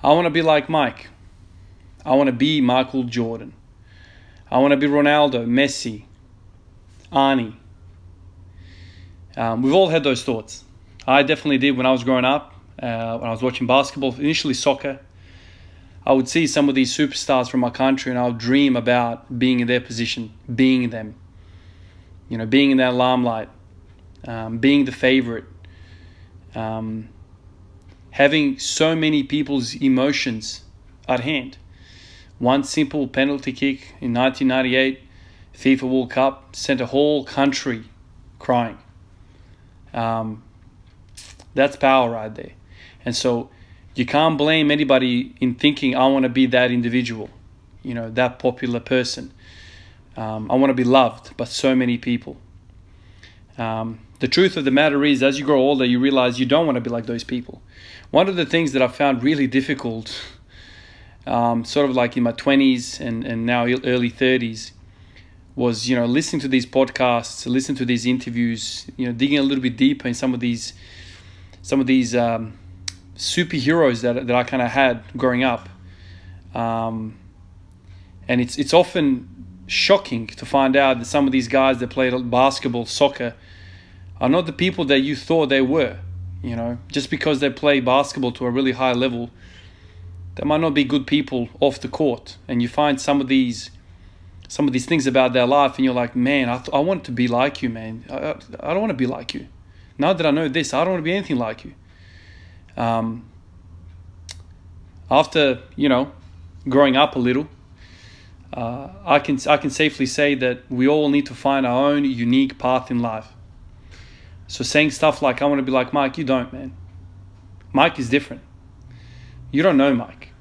I want to be like Mike. I want to be Michael Jordan. I want to be Ronaldo, Messi, Arnie. We've all had those thoughts. I definitely did when I was growing up, when I was watching basketball, initially soccer. I would see some of these superstars from my country and I would dream about being in their position, being them. You know, being in that limelight, being the favorite, having so many people's emotions at hand. One simple penalty kick in 1998 FIFA World Cup sent a whole country crying. That's power right there. And so you can't blame anybody in thinking, I want to be that individual, you know, that popular person. I want to be loved by so many people. The truth of the matter is, as you grow older, you realize you don't want to be like those people. One of the things that I found really difficult, sort of like in my 20s and now early 30s, was, you know, listening to these podcasts, listening to these interviews, you know, digging a little bit deeper in some of these superheroes that I kind of had growing up. And it's often shocking to find out that some of these guys that play basketball, soccer, are not the people that you thought they were. You know, just because they play basketball to a really high level, they might not be good people off the court. And you find some of these things about their life and you're like, man, I want to be like you, man. I don't want to be like you. Now that I know this, I don't want to be anything like you. After, you know, growing up a little, I can safely say that we all need to find our own unique path in life. So saying stuff like, I want to be like Mike, you don't, man. Mike is different. You don't know Mike.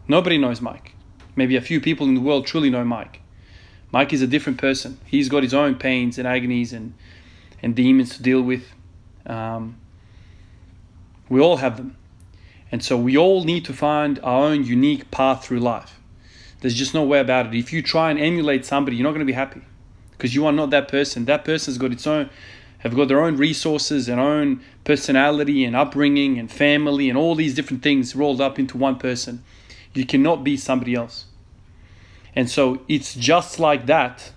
Nobody knows Mike. Maybe a few people in the world truly know Mike. Mike is a different person. He's got his own pains and agonies and demons to deal with. We all have them. And so we all need to find our own unique path through life. There's just no way about it. If you try and emulate somebody, you're not going to be happy because you are not that person. That person's got have got their own resources and own personality and upbringing and family and all these different things rolled up into one person. You cannot be somebody else. And so it's just like that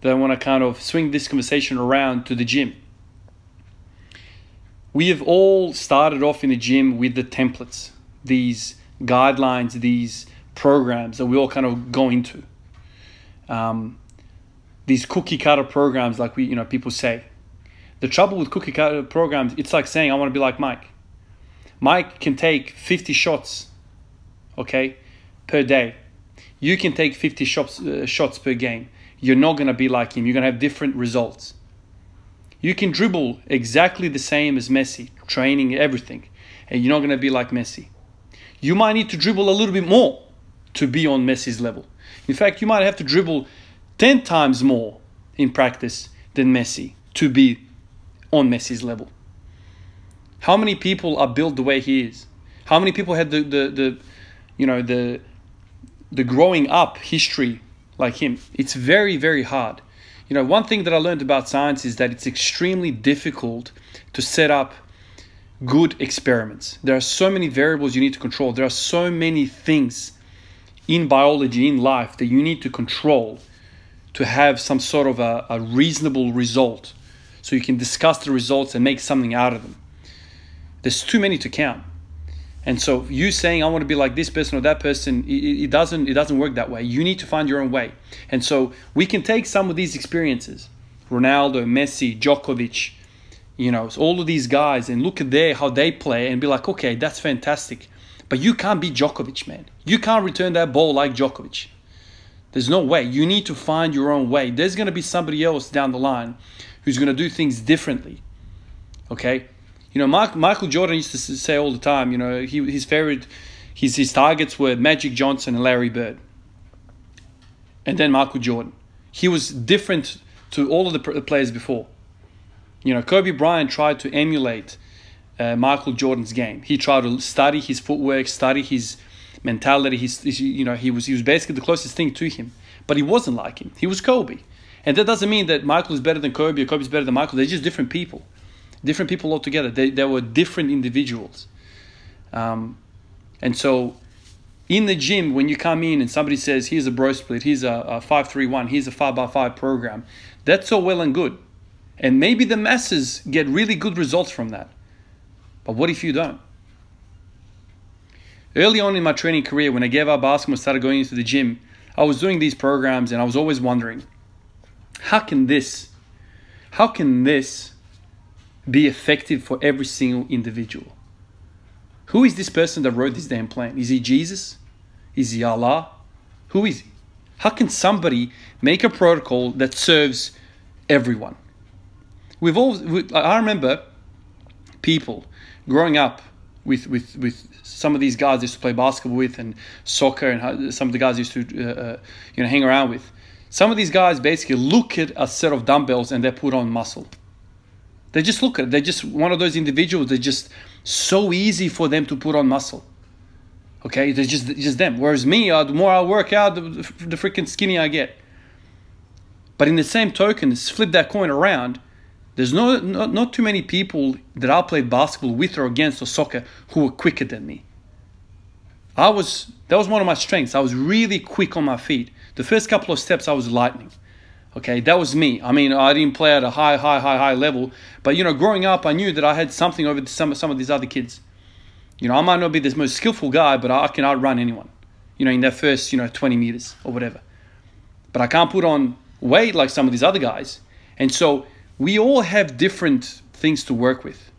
I want to kind of swing this conversation around to the gym. We have all started off in the gym with the templates, these guidelines, these programs that we all kind of go into. These cookie cutter programs, like people say. The trouble with cookie cutter programs, it's like saying, I want to be like Mike. Mike can take 50 shots, okay, per day. You can take 50 shots per game. You're not going to be like him. You're going to have different results. You can dribble exactly the same as Messi, training everything, and you're not going to be like Messi. You might need to dribble a little bit more to be on Messi's level. In fact, you might have to dribble 10 times more in practice than Messi to be on Messi's level. How many people are built the way he is? How many people had the growing up history like him? It's very, very hard. You know, one thing that I learned about science is that it's extremely difficult to set up good experiments. There are so many variables you need to control. There are so many things in biology, in life, that you need to control to have some sort of a reasonable result, so you can discuss the results and make something out of them. There's too many to count. And so you saying, I want to be like this person or that person, it doesn't work that way. You need to find your own way. And so we can take some of these experiences, Ronaldo, Messi, Djokovic, so all of these guys, and look at how they play and be like, okay, that's fantastic. But you can't be Djokovic, man. You can't return that ball like Djokovic. There's no way. You need to find your own way. There's going to be somebody else down the line who's going to do things differently. Okay? Michael Jordan used to say all the time, his favorite, his targets were Magic Johnson and Larry Bird. And then Michael Jordan. He was different to all of the players before. Kobe Bryant tried to emulate Michael Jordan's game. He tried to study his footwork, study his mentality. He was basically the closest thing to him. But he wasn't like him. He was Kobe. And that doesn't mean that Michael is better than Kobe or Kobe is better than Michael. They're just different people. Different people altogether. They were different individuals. And so in the gym, when you come in and somebody says, here's a bro split, here's a 5-3-1, here's a 5x5 program, that's all well and good. And maybe the masses get really good results from that. But what if you don't? Early on in my training career, when I gave up basketball and started going into the gym, I was doing these programs and I was always wondering, how can this be effective for every single individual? Who is this person that wrote this damn plan? Is he Jesus? Is he Allah? Who is he? How can somebody make a protocol that serves everyone? I remember people growing up with some of these guys I used to play basketball with and soccer, and some of the guys I used to hang around with. Some of these guys basically look at a set of dumbbells and they put on muscle. They just look at it. They're just one of those individuals. They're just so easy for them to put on muscle. Okay, they're just them. Whereas me, the more I work out, the freaking skinnier I get. But in the same token, flip that coin around. There's not too many people that I played basketball with or against or soccer who were quicker than me. That was one of my strengths. I was really quick on my feet. The first couple of steps, I was lightning. Okay, that was me. I mean, I didn't play at a high level, but growing up, I knew that I had something over some of these other kids. I might not be the most skillful guy, but I can outrun anyone. In that first 20 meters or whatever. But I can't put on weight like some of these other guys, and so we all have different things to work with.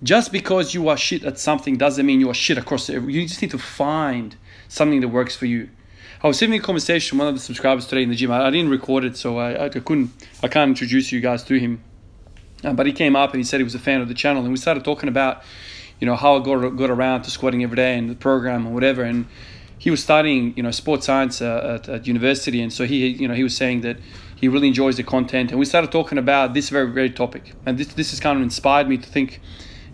Just because you are shit at something doesn't mean you are shit across it. You just need to find something that works for you. I was having a conversation with one of the subscribers today in the gym. I didn't record it, so I can't introduce you guys to him. But he came up and he said he was a fan of the channel, and we started talking about, how I got around to squatting every day and the program and whatever. And he was studying, sports science at university, and so he was saying that he really enjoys the content. And we started talking about this very, very topic. And this has kind of inspired me to think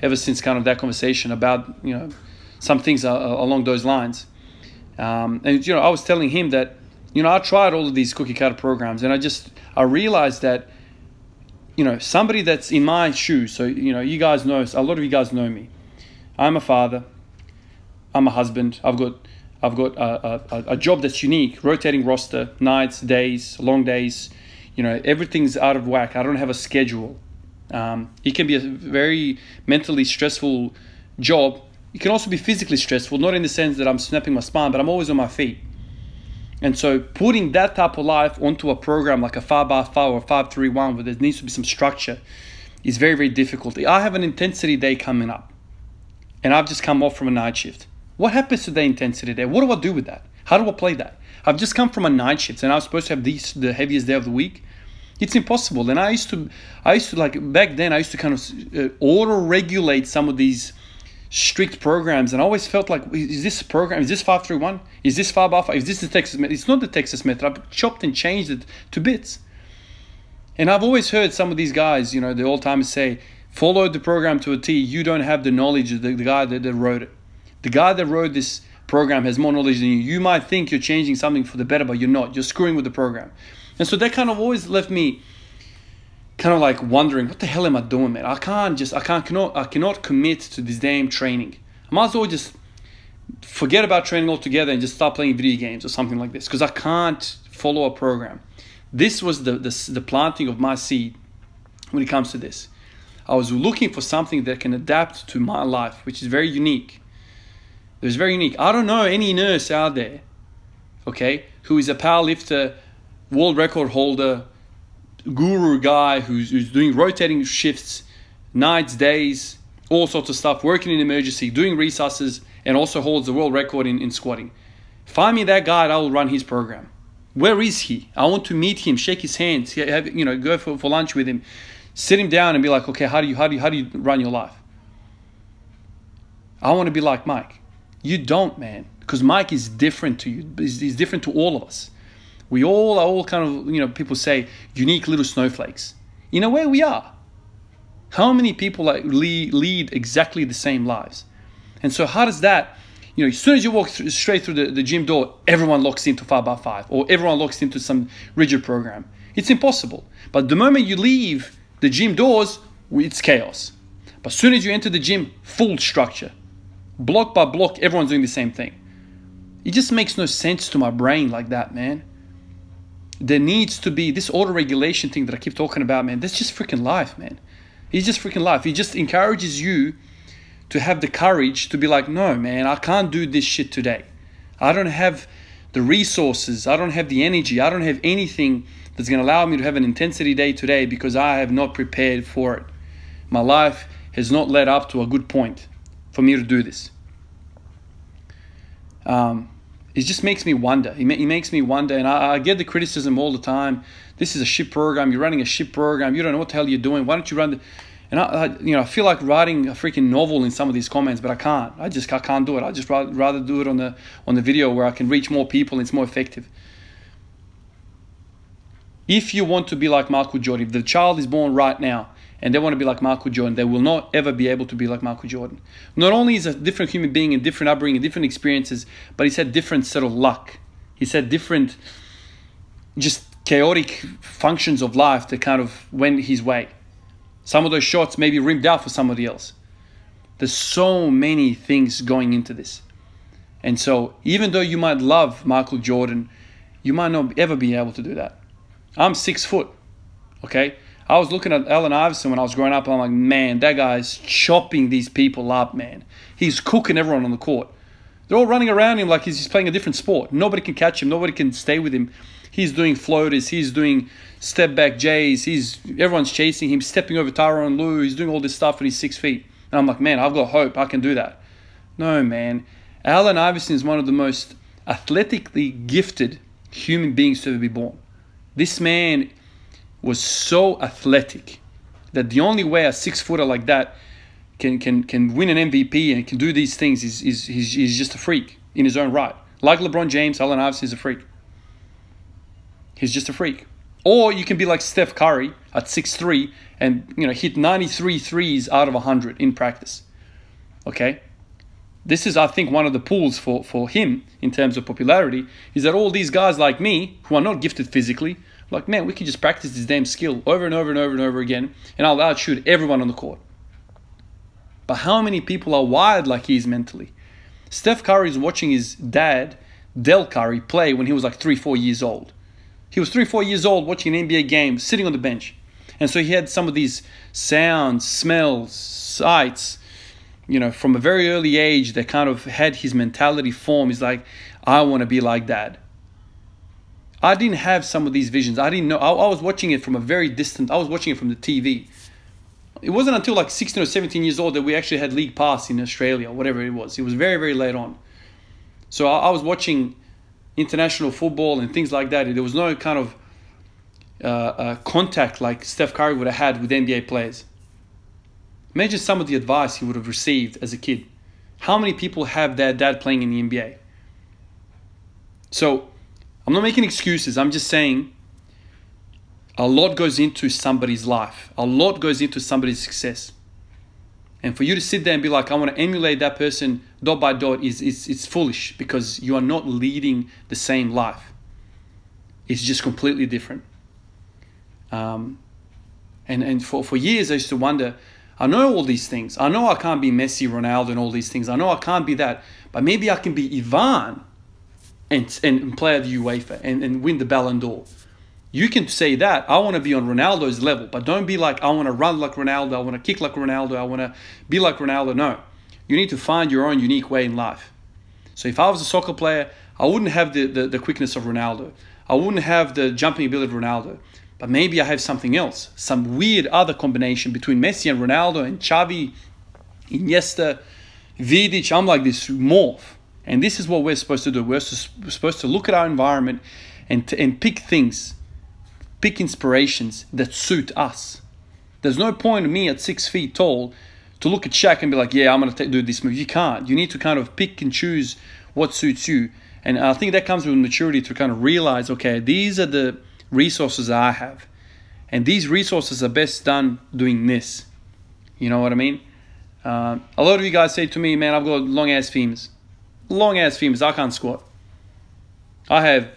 ever since kind of that conversation about, some things along those lines. And I was telling him that, I tried all of these cookie cutter programs, and I realized that, somebody that's in my shoes. So, you guys know, a lot of you guys know me. I'm a father. I'm a husband. I've got a job that's unique, rotating roster, nights, days, long days. Everything's out of whack. I don't have a schedule. It can be a very mentally stressful job. It can also be physically stressful, not in the sense that I'm snapping my spine, but I'm always on my feet. And so putting that type of life onto a program like a 5x5 or 5-3-1 where there needs to be some structure is very, very difficult. I have an intensity day coming up, and I've just come off from a night shift. What happens to the intensity day? What do I do with that? How do I play that? I've just come from a night shift, and I was supposed to have the heaviest day of the week. It's impossible. And I used to like back then, I used to kind of auto-regulate some of these strict programs, and I always felt like, is this program, is this 5-3-1? Is this 5x5? Is this the Texas method? It's not the Texas method. I've chopped and changed it to bits. And I've always heard some of these guys, the old timers say, follow the program to a T. You don't have the knowledge of the guy that wrote it. The guy that wrote this program has more knowledge than you. You might think you're changing something for the better, but you're not. You're screwing with the program. And so that kind of always left me kind of like wondering, what the hell am I doing, man? I cannot commit to this damn training. I might as well just forget about training altogether and just start playing video games or something like this, because I can't follow a program. This was the planting of my seed when it comes to this. I was looking for something that can adapt to my life, which is very unique. It was very unique. I don't know any nurse out there, okay, who is a powerlifter, world record holder, guru guy who's doing rotating shifts, nights, days, all sorts of stuff, working in emergency, doing resusces, and also holds the world record in squatting. Find me that guy and I will run his program. Where is he? I want to meet him, shake his hands, go for lunch with him, sit him down and be like, okay, how do you run your life? I want to be like Mike. You don't, man, because Mike is different to you. He's different to all of us. We all are kind of, people say, unique little snowflakes. In a way, we are. How many people lead exactly the same lives? And so how does that, as soon as you walk straight through the gym door, everyone locks into 5x5 or everyone locks into some rigid program. It's impossible. But the moment you leave the gym doors, it's chaos. But as soon as you enter the gym, full structure. Block by block, everyone's doing the same thing. It just makes no sense to my brain like that, man. There needs to be this auto-regulation thing that I keep talking about, man. That's just freaking life, man. It's just freaking life. It just encourages you to have the courage to be like, no, man, I can't do this shit today. I don't have the resources. I don't have the energy. I don't have anything that's going to allow me to have an intensity day today because I have not prepared for it. My life has not led up to a good point for me to do this. It just makes me wonder. It makes me wonder, and I get the criticism all the time. This is a shit program. You're running a shit program. You don't know what the hell you're doing. Why don't you run the... And I feel like writing a freaking novel in some of these comments, but I can't. I can't do it. I just rather do it on the video where I can reach more people and it's more effective. If you want to be like Michael Jordan, if the child is born right now and they want to be like Michael Jordan, they will not ever be able to be like Michael Jordan. Not only is a different human being and different upbringing, different experiences, but he's had different set of luck. He's had different, just chaotic functions of life that kind of went his way. Some of those shots may be rimmed out for somebody else. There's so many things going into this. And so even though you might love Michael Jordan, you might not ever be able to do that. I'm 6 foot, okay? I was looking at Allen Iverson when I was growing up, and I'm like, man, that guy's chopping these people up, man. He's cooking everyone on the court. They're all running around him like he's playing a different sport. Nobody can catch him. Nobody can stay with him. He's doing floaters. He's doing step back J's. Everyone's chasing him, stepping over Tyronn Lue. He's doing all this stuff and he's 6 feet. And I'm like, man, I've got hope. I can do that. No, man. Allen Iverson is one of the most athletically gifted human beings to ever be born. This man was so athletic that the only way a 6-footer like that can win an MVP and can do these things is he's just a freak in his own right. Like LeBron James, Allen Iverson is a freak. He's just a freak. Or you can be like Steph Curry at 6'3" and hit 93 threes out of 100 in practice. Okay? This is, I think, one of the pulls for him in terms of popularity is that all these guys like me who are not gifted physically, like, man, we can just practice this damn skill over and over and over and over again, and I'll outshoot everyone on the court. But how many people are wired like he is mentally? Steph Curry is watching his dad, Del Curry, play when he was like 3-4 years old. He was 3-4 years old watching an NBA game, sitting on the bench. And so he had some of these sounds, smells, sights, from a very early age that kind of had his mentality form. He's like, I want to be like Dad. I didn't have some of these visions. I didn't know. I was watching it from a very distant, I was watching it from the TV. It wasn't until like 16 or 17 years old that we actually had League Pass in Australia, whatever it was. It was very, very late on. So I was watching international football and things like that. There was no kind of contact like Steph Curry would have had with NBA players. Imagine some of the advice he would have received as a kid. How many people have their dad playing in the NBA? So I'm not making excuses. I'm just saying a lot goes into somebody's life. A lot goes into somebody's success. And for you to sit there and be like, I want to emulate that person dot by dot it's foolish, because you are not leading the same life. It's just completely different. And for years I used to wonder, I know all these things. I know I can't be Messi, Ronaldo and all these things. I know I can't be that. But maybe I can be Ivan and play at the UEFA and win the Ballon d'Or. You can say that, I want to be on Ronaldo's level, but don't be like, I want to run like Ronaldo, I want to kick like Ronaldo, I want to be like Ronaldo. No, you need to find your own unique way in life. So if I was a soccer player, I wouldn't have the quickness of Ronaldo. I wouldn't have the jumping ability of Ronaldo. But maybe I have something else, some weird other combination between Messi and Ronaldo and Xavi, Iniesta, Vidic. I'm like this morph. And this is what we're supposed to do. We're supposed to look at our environment and pick things, pick inspirations that suit us. There's no point in me at 6 feet tall to look at Shaq and be like, yeah, I'm going to do this move. You can't. You need to kind of pick and choose what suits you. And I think that comes with maturity to kind of realize, okay, these are the resources I have. And these resources are best done doing this. You know what I mean? A lot of you guys say to me, man, I've got long-ass femurs. Long-ass femurs. I can't squat. I have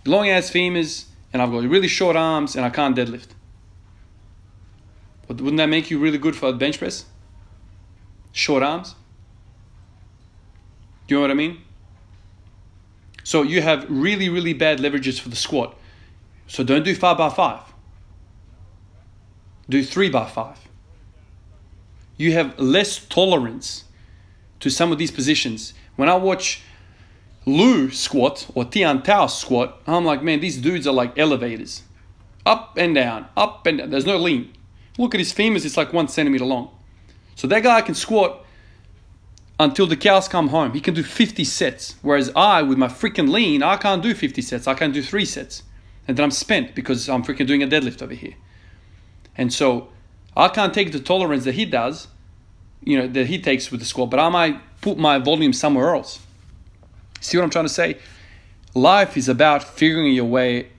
long-ass femurs, and I've got really short arms, and I can't deadlift. But wouldn't that make you really good for a bench press? Short arms? Do you know what I mean? So you have really, really bad leverages for the squat. So don't do 5 by 5. Do 3 by 5. You have less tolerance to some of these positions. When I watch Lou squat or Tian Tao squat, I'm like, man, these dudes are like elevators. Up and down, up and down. There's no lean. Look at his femurs, it's like 1 centimeter long. So that guy can squat until the cows come home. He can do 50 sets. Whereas I, with my freaking lean, I can't do 50 sets. I can do 3 sets. And then I'm spent because I'm freaking doing a deadlift over here. And so I can't take the tolerance that he does, that he takes with the squat, but I might put my volume somewhere else. See what I'm trying to say? Life is about figuring your way,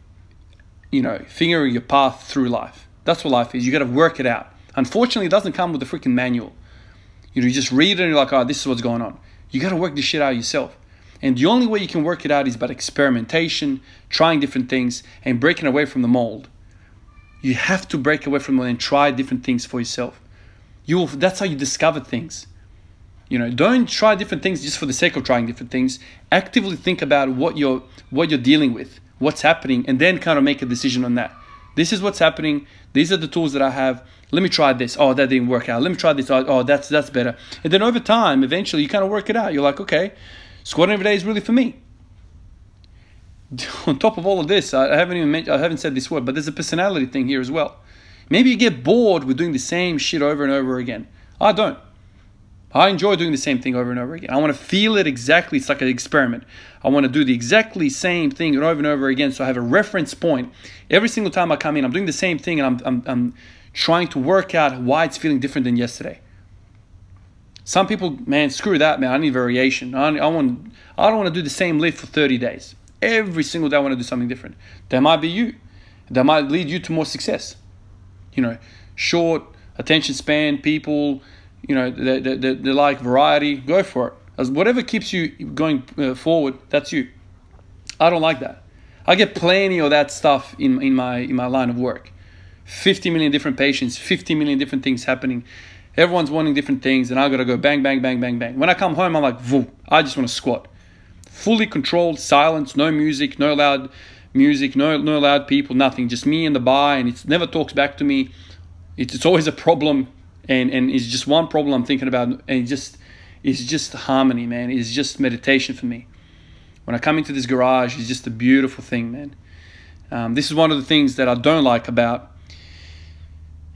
figuring your path through life. That's what life is. You got to work it out. Unfortunately, it doesn't come with a freaking manual. You just read it and you're like, oh, this is what's going on. You got to work this shit out yourself. And the only way you can work it out is by experimentation, trying different things, and breaking away from the mold. You have to break away from the mold and try different things for yourself. That's how you discover things. Don't try different things just for the sake of trying different things. Actively think about what you're dealing with, what's happening, and then kind of make a decision on that. This is what's happening. These are the tools that I have. Let me try this. Oh, that didn't work out. Let me try this. Oh, that's better. And then over time, eventually, you kind of work it out. You're like, okay, squatting every day is really for me. On top of all of this, I haven't said this word, but there's a personality thing here as well. Maybe you get bored with doing the same shit over and over again. I don't. I enjoy doing the same thing over and over again. I want to feel it exactly. It's like an experiment. I want to do the exactly same thing over and over again, so I have a reference point. Every single time I come in, I'm doing the same thing, and I'm trying to work out why it's feeling different than yesterday. Some people, man, screw that, man. I need variation. I don't want to do the same lift for 30 days. Every single day I want to do something different. That might be you. That might lead you to more success. Short attention span people, they like variety. Go for it. As whatever keeps you going forward, that's you. I don't like that. I get plenty of that stuff in my line of work. 50 million different patients, 50 million different things happening. Everyone's wanting different things, and I gotta go bang, bang, bang, bang, bang. When I come home, I'm like, woo, I just want to squat. Fully controlled, silence, no music, no loud music, no loud people, nothing. Just me and the bar, and it never talks back to me. It's always a problem, and it's just one problem I'm thinking about, and it's just harmony, man. It's just meditation for me. When I come into this garage, it's just a beautiful thing, man. This is one of the things that I don't like about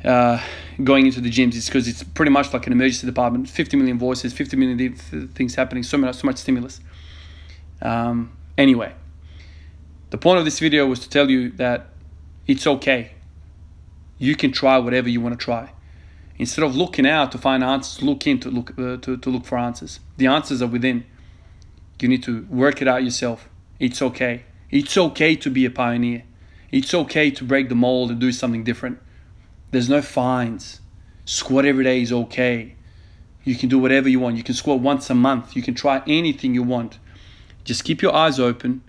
going into the gyms. It's because it's pretty much like an emergency department. 50 million voices, 50 million things happening, so much stimulus. Anyway, the point of this video was to tell you that it's okay. You can try whatever you want to try. Instead of looking out to find answers, look in to look for answers. The answers are within. You need to work it out yourself. It's okay. It's okay to be a pioneer. It's okay to break the mold and do something different. There's no fines. Squat every day is okay. You can do whatever you want. You can squat once a month. You can try anything you want. Just keep your eyes open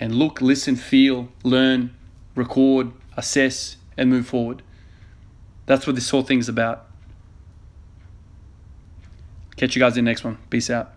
and look, listen, feel, learn, record, assess, and move forward. That's what this whole thing is about. Catch you guys in the next one. Peace out.